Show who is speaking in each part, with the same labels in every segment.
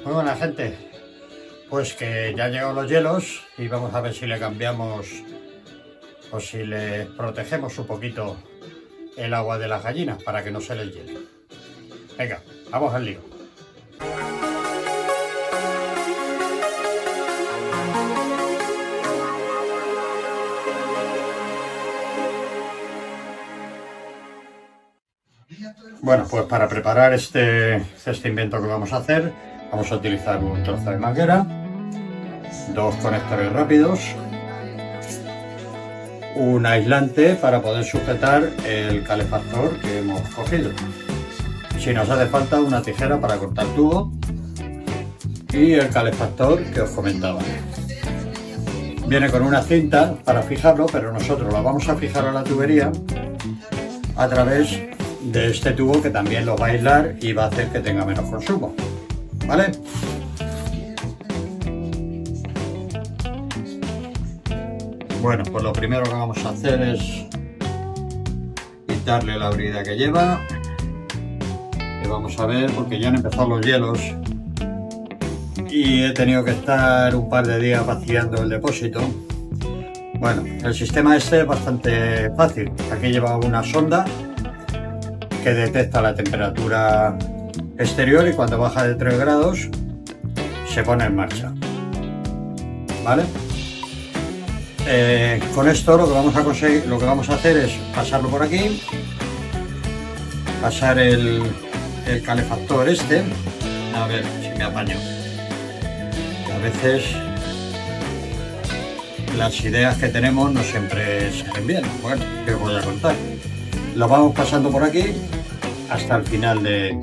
Speaker 1: Muy buena gente, pues que ya han llegado los hielos y vamos a ver si le cambiamos o si le protegemos un poquito el agua de las gallinas para que no se les hiele. Venga, vamos al lío. Bueno, pues para preparar este invento que vamos a hacer, vamos a utilizar un trozo de manguera, dos conectores rápidos, un aislante para poder sujetar el calefactor que hemos cogido. Si nos hace falta, una tijera para cortar tubo y el calefactor que os comentaba. Viene con una cinta para fijarlo, pero nosotros la vamos a fijar a la tubería a través de este tubo que también lo va a aislar y va a hacer que tenga menos consumo, ¿vale? Bueno, pues lo primero que vamos a hacer es quitarle la brida que lleva y vamos a ver, porque ya han empezado los hielos y he tenido que estar un par de días vaciando el depósito. Bueno, el sistema este es bastante fácil. Aquí lleva una sonda que detecta la temperatura exterior y cuando baja de 3 grados se pone en marcha, ¿vale? Con esto lo que vamos a conseguir, lo que vamos a hacer es pasarlo por aquí, pasar el calefactor este, a ver si me apaño. A veces las ideas que tenemos no siempre salen bien. Bueno, ¿qué os voy a contar? Lo vamos pasando por aquí hasta el final de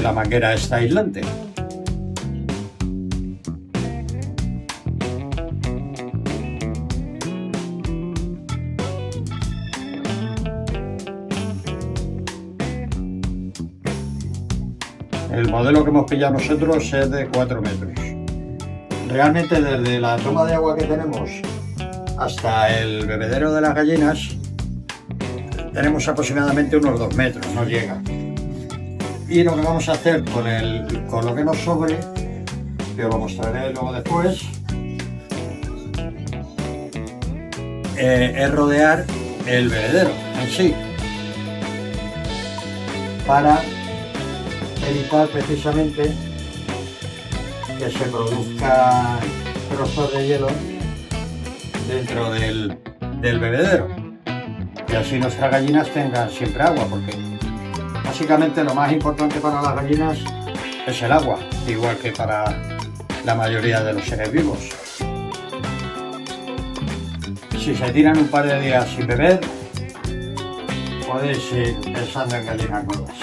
Speaker 1: la manguera esta aislante. El modelo que hemos pillado nosotros es de 4 metros. Realmente desde la toma de agua que tenemos hasta el bebedero de las gallinas tenemos aproximadamente unos 2 metros, no llega. Y lo que vamos a hacer con lo que nos sobre, que os lo mostraré luego después, es rodear el bebedero en sí, para evitar precisamente que se produzcan trozos de hielo dentro del bebedero y así nuestras gallinas tengan siempre agua, porque básicamente lo más importante para las gallinas es el agua, igual que para la mayoría de los seres vivos. Si se tiran un par de días sin beber, podéis ir pensando en gallinas nuevas.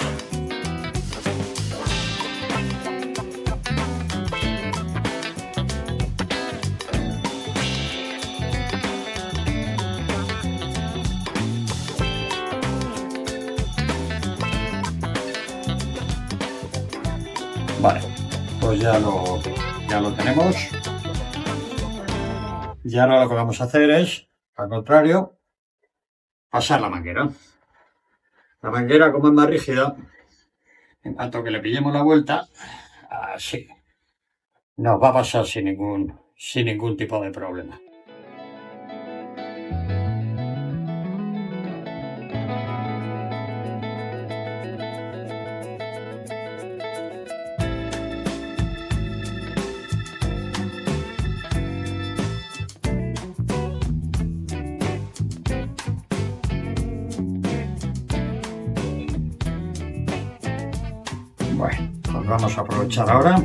Speaker 1: Vale, pues ya lo tenemos. Y ahora lo que vamos a hacer es, al contrario, pasar la manguera. La manguera, como es más rígida, en cuanto que le pillemos la vuelta, así, nos va a pasar sin ningún tipo de problema. Bueno, pues vamos a aprovechar ahora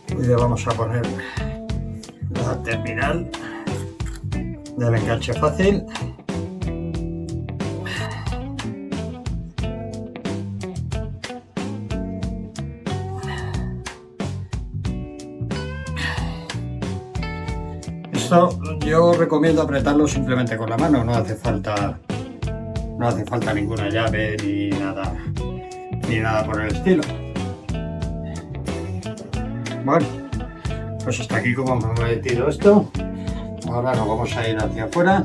Speaker 1: y le vamos a poner la terminal del enganche fácil. Esto yo recomiendo apretarlo simplemente con la mano, no hace falta ninguna llave ni nada por el estilo. Bueno, pues hasta aquí como hemos metido esto. Ahora nos vamos a ir hacia afuera.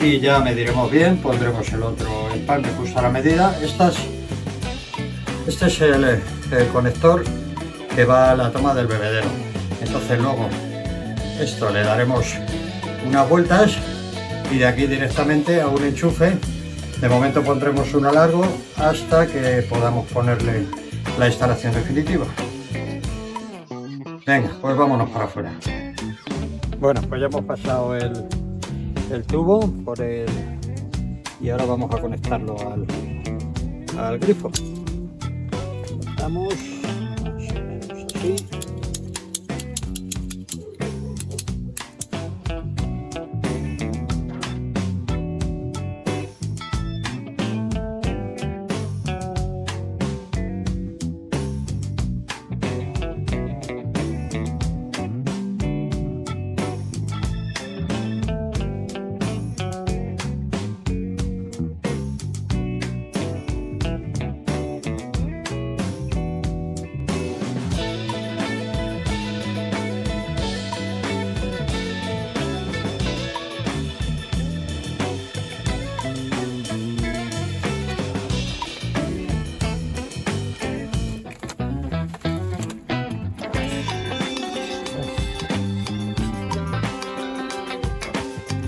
Speaker 1: y ya mediremos bien, pondremos el pan que justo a la medida. Este es el conector que va a la toma del bebedero. Entonces luego esto le daremos unas vueltas y de aquí directamente a un enchufe. De momento pondremos uno largo hasta que podamos ponerle la instalación definitiva. Venga, pues vámonos para afuera. Bueno, pues ya hemos pasado el tubo y ahora vamos a conectarlo al grifo. Conectamos más o menos así.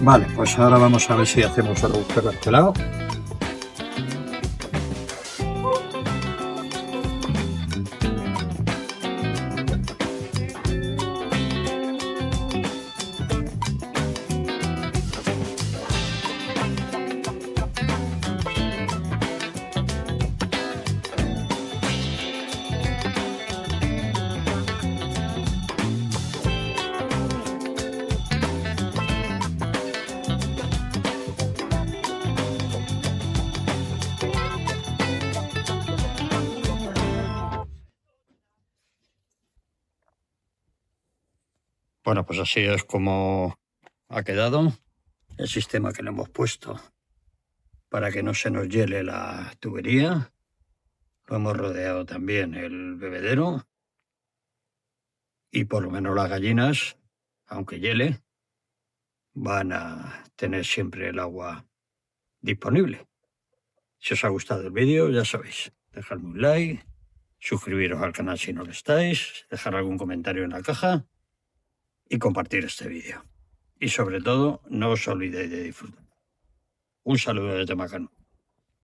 Speaker 1: Vale, pues ahora vamos a ver si hacemos el agujero a este lado. Bueno, pues así es como ha quedado el sistema que le hemos puesto para que no se nos hiele la tubería. Lo hemos rodeado también el bebedero y por lo menos las gallinas, aunque hiele, van a tener siempre el agua disponible. Si os ha gustado el vídeo, ya sabéis, dejadme un like, suscribiros al canal si no lo estáis, dejar algún comentario en la caja y compartir este vídeo. Y sobre todo, no os olvidéis de disfrutar. Un saludo desde Macano.